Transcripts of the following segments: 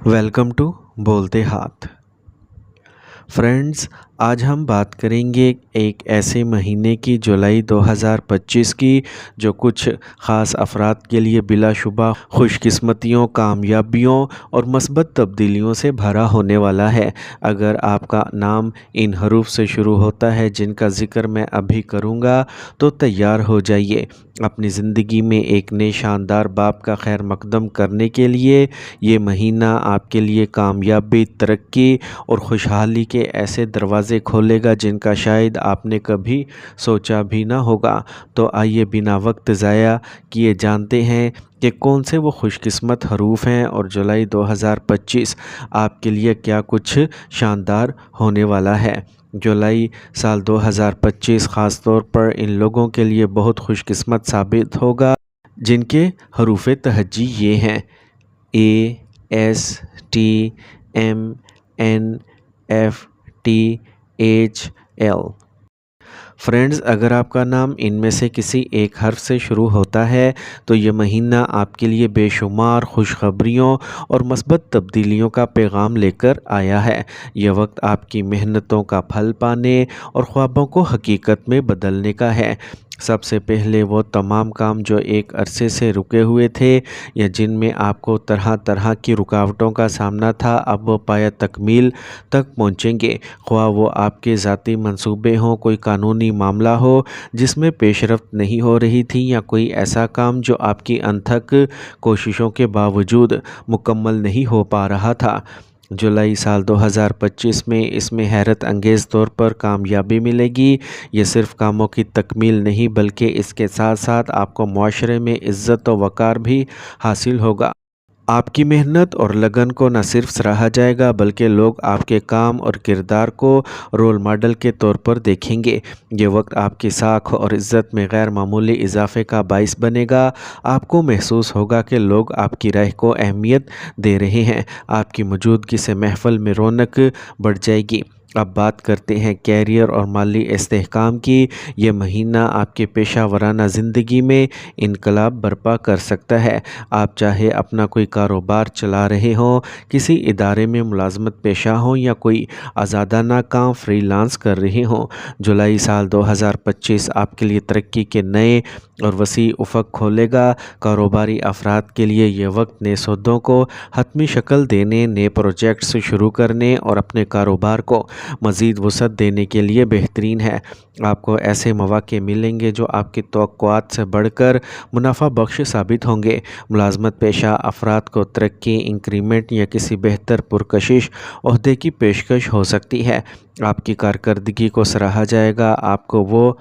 Welcome to बोलते हाथ। Friends, आज हम बात करेंगे एक ऐसे महीने की, जुलाई 2025 की, जो कुछ ख़ास अफराद के लिए बिलाशुबा खुशकिस्मतियों, कामयाबियों और मस्बत तब्दीलियों से भरा होने वाला है। अगर आपका नाम इन हरूफ से शुरू होता है जिनका ज़िक्र मैं अभी करूँगा, तो तैयार हो जाइए अपनी ज़िंदगी में एक नए शानदार बाब का खैर मकदम करने के लिए। ये महीना आपके लिए कामयाबी, तरक्की और खुशहाली के ऐसे दरवाज़े खोलेगा जिनका शायद आपने कभी सोचा भी ना होगा। तो आइए बिना वक्त ज़ाया किए जानते हैं कि कौन से वो खुशकिस्मत हरूफ हैं और जुलाई 2025 आपके लिए क्या कुछ शानदार होने वाला है। जुलाई साल 2025 ख़ास तौर पर इन लोगों के लिए बहुत खुशकिस्मत साबित होगा जिनके हरूफ तहज्जी ये हैं: A, S, T, M, N, F, T, H, L. Friends, अगर आपका नाम इनमें से किसी एक हर्फ से शुरू होता है तो ये महीना आपके लिए बेशुमार खुशखबरियों और मस्बत तब्दीलियों का पैगाम लेकर आया है। यह वक्त आपकी मेहनतों का फल पाने और ख्वाबों को हकीकत में बदलने का है। सबसे पहले वो तमाम काम जो एक अरसे से रुके हुए थे या जिनमें आपको तरह तरह की रुकावटों का सामना था, अब वो पाया तकमील तक पहुँचेंगे। ख्वाह वो आपके ज़ाती मंसूबे हों, कोई कानूनी मामला हो जिसमें पेशरफ्त नहीं हो रही थी, या कोई ऐसा काम जो आपकी अनथक कोशिशों के बावजूद मुकम्मल नहीं हो पा रहा था। जुलाई साल 2025 में इसमें हैरत अंगेज़ तौर पर कामयाबी मिलेगी। ये सिर्फ़ कामों की तकमील नहीं, बल्कि इसके साथ साथ आपको मुआशरे में इज़्ज़त व वक़ार भी हासिल होगा। आपकी मेहनत और लगन को न सिर्फ सराहा जाएगा, बल्कि लोग आपके काम और किरदार को रोल मॉडल के तौर पर देखेंगे। ये वक्त आपकी साख और इज़्ज़त में गैर मामूली इजाफे का बाइस बनेगा। आपको महसूस होगा कि लोग आपकी राय को अहमियत दे रहे हैं। आपकी मौजूदगी से महफ़िल में रौनक बढ़ जाएगी। अब बात करते हैं कैरियर और माली इस्तेहकाम की। ये महीना आपके पेशा वराना ज़िंदगी में इनकलाब बर्पा कर सकता है। आप चाहे अपना कोई कारोबार चला रहे हों, किसी इदारे में मुलाजमत पेशा हों, या कोई आज़ादाना काम फ्रीलांस कर रहे हों, जुलाई साल 2025 आपके लिए तरक्की के नए और वसी उफ़क़ खोलेगा। कारोबारी अफराद के लिए यह वक्त नए सौदों को हतमी शक्ल देने, नए प्रोजेक्ट्स शुरू करने और अपने कारोबार को मज़ीद वसअत देने के लिए बेहतरीन है। आपको ऐसे मौक़े मिलेंगे जो आपकी तवक्कुआत से बढ़कर मुनाफा बख्श साबित होंगे। मुलाजमत पेशा अफराद को तरक्की, इंक्रीमेंट या किसी बेहतर पुरकशिश ओहदे की पेशकश हो सकती है। आपकी कारकर्दगी को सराहा जाएगा। आपको वो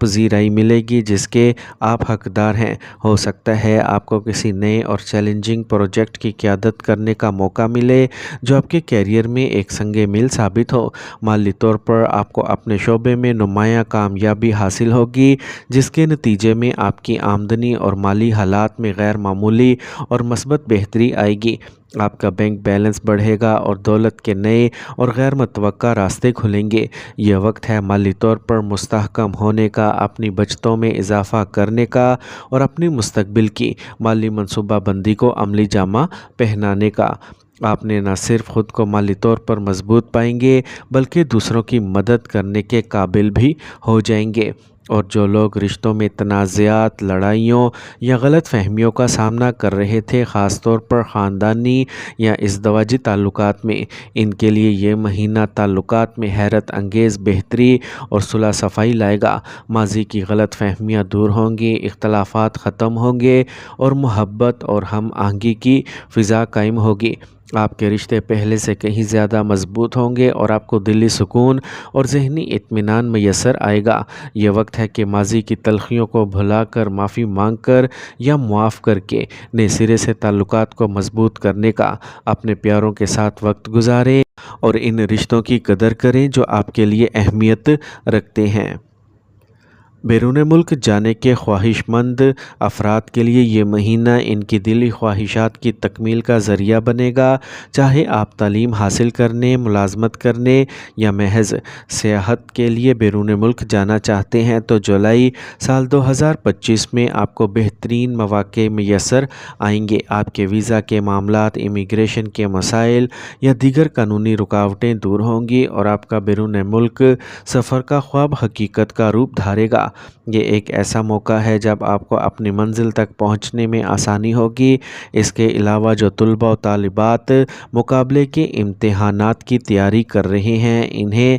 पज़ीराई मिलेगी जिसके आप हकदार हैं। हो सकता है आपको किसी नए और चैलेंजिंग प्रोजेक्ट की क़यादत करने का मौका मिले जो आपके कैरियर में एक संगे मील साबित हो। माली तौर पर आपको अपने शोबे में नुमायाँ कामयाबी हासिल होगी, जिसके नतीजे में आपकी आमदनी और माली हालात में गैर मामूली और मस्बत बेहतरी आएगी। आपका बैंक बैलेंस बढ़ेगा और दौलत के नए और गैर मुतवक्का रास्ते खुलेंगे। यह वक्त है माली तौर पर मुस्तहकम होने का, अपनी बचतों में इजाफ़ा करने का और अपनी मुस्तकबिल की माली मनसूबाबंदी को अमली जामा पहनाने का। आपने न सिर्फ ख़ुद को माली तौर पर मजबूत पाएंगे, बल्कि दूसरों की मदद करने के काबिल भी हो जाएंगे। और जो लोग रिश्तों में तनाज़ात, लड़ाइयों या गलत फहमियों का सामना कर रहे थे, ख़ास तौर पर ख़ानदानी या इज़दवाजी ताल्लुकात में, इनके लिए ये महीना ताल्लुकात में हैरत अंगेज़ बेहतरी और सुलह सफ़ाई लाएगा। माजी की गलत फहमियाँ दूर होंगी, इख्तलाफात ख़त्म होंगे और मोहब्बत और हम आहंगी की फ़िज़ा कायम होगी। आपके रिश्ते पहले से कहीं ज़्यादा मजबूत होंगे और आपको दिली सुकून और ज़हनी इत्मीनान मैसर आएगा। यह वक्त है कि माजी की तलख़ियों को भुलाकर, माफ़ी मांग कर या मुआफ़ करके नए सिरे से ताल्लुकात को मजबूत करने का। अपने प्यारों के साथ वक्त गुजारें और इन रिश्तों की कदर करें जो आपके लिए अहमियत रखते हैं। بیرون ملک جانے کے خواہش مند افراد کے لیے یہ مہینہ ان کی دلی خواہشات کی تکمیل کا ذریعہ بنے گا۔ چاہے آپ تعلیم حاصل کرنے، ملازمت کرنے یا محض سیاحت کے لیے بیرون ملک جانا چاہتے ہیں تو جولائی سال 2025 میں آپ کو بہترین مواقع میسر آئیں گے۔ آپ کے ویزا کے معاملات، امیگریشن کے مسائل یا دیگر قانونی رکاوٹیں دور ہوں گی اور آپ کا بیرون ملک سفر کا خواب حقیقت کا روپ دھارے گا۔ یہ ایک ایسا موقع ہے جب آپ کو اپنی منزل تک پہنچنے میں آسانی ہوگی۔ اس کے علاوہ جو طلباء و طالبات مقابلے کے امتحانات کی تیاری کر رہے ہیں، انہیں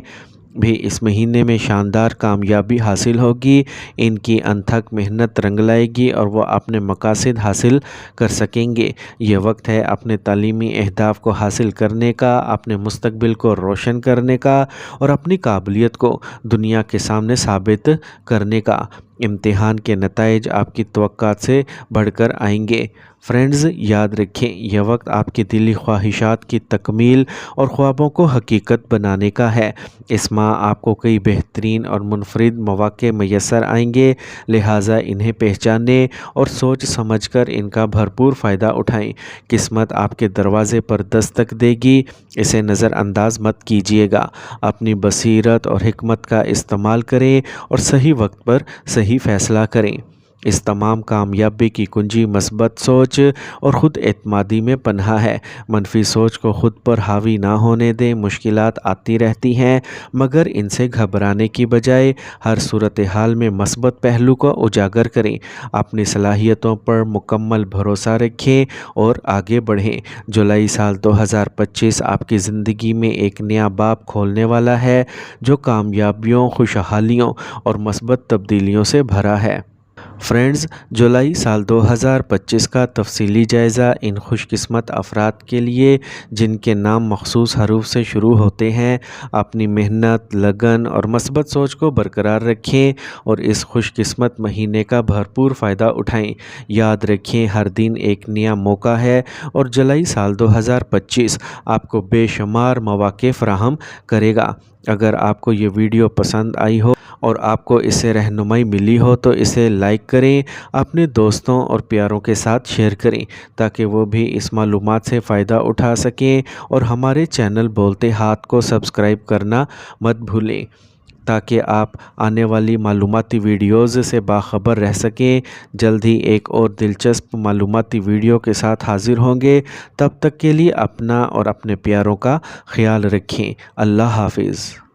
بھی اس مہینے میں شاندار کامیابی حاصل ہوگی۔ ان کی انتھک محنت رنگ لائے گی اور وہ اپنے مقاصد حاصل کر سکیں گے۔ یہ وقت ہے اپنے تعلیمی اہداف کو حاصل کرنے کا، اپنے مستقبل کو روشن کرنے کا اور اپنی قابلیت کو دنیا کے سامنے ثابت کرنے کا۔ امتحان کے نتائج آپ کی توقعات سے بڑھ کر آئیں گے۔ فرینڈز، یاد رکھیں، یہ وقت آپ کی دلی خواہشات کی تکمیل اور خوابوں کو حقیقت بنانے کا ہے۔ اس ماہ آپ کو کئی بہترین اور منفرد مواقع میسر آئیں گے، لہٰذا انہیں پہچانیں اور سوچ سمجھ کر ان کا بھرپور فائدہ اٹھائیں۔ قسمت آپ کے دروازے پر دستک دے گی، اسے نظر انداز مت کیجیے گا۔ اپنی بصیرت اور حکمت کا استعمال کریں اور صحیح وقت پر صحیح فیصلہ کریں۔ اس تمام کامیابی کی کنجی مثبت سوچ اور خود اعتمادی میں پنہاں ہے۔ منفی سوچ کو خود پر حاوی نہ ہونے دیں۔ مشکلات آتی رہتی ہیں، مگر ان سے گھبرانے کی بجائے ہر صورتحال میں مثبت پہلو کو اجاگر کریں۔ اپنی صلاحیتوں پر مکمل بھروسہ رکھیں اور آگے بڑھیں۔ جولائی سال 2025 آپ کی زندگی میں ایک نیا باب کھولنے والا ہے جو کامیابیوں، خوشحالیوں اور مثبت تبدیلیوں سے بھرا ہے۔ فرینڈز، جولائی سال 2025 کا تفصیلی جائزہ ان خوش قسمت افراد کے لیے جن کے نام مخصوص حروف سے شروع ہوتے ہیں۔ اپنی محنت، لگن اور مثبت سوچ کو برقرار رکھیں اور اس خوش قسمت مہینے کا بھرپور فائدہ اٹھائیں۔ یاد رکھیں، ہر دن ایک نیا موقع ہے اور جولائی سال 2025 آپ کو بے شمار مواقع فراہم کرے گا۔ اگر آپ کو یہ ویڈیو پسند آئی ہو اور آپ کو اس سے رہنمائی ملی ہو تو اسے لائک کریں، اپنے دوستوں اور پیاروں کے ساتھ شیئر کریں تاکہ وہ بھی اس معلومات سے فائدہ اٹھا سکیں، اور ہمارے چینل بولتے ہاتھ کو سبسکرائب کرنا مت بھولیں تاکہ آپ آنے والی معلوماتی ویڈیوز سے باخبر رہ سکیں۔ جلد ہی ایک اور دلچسپ معلوماتی ویڈیو کے ساتھ حاضر ہوں گے۔ تب تک کے لیے اپنا اور اپنے پیاروں کا خیال رکھیں۔ اللہ حافظ۔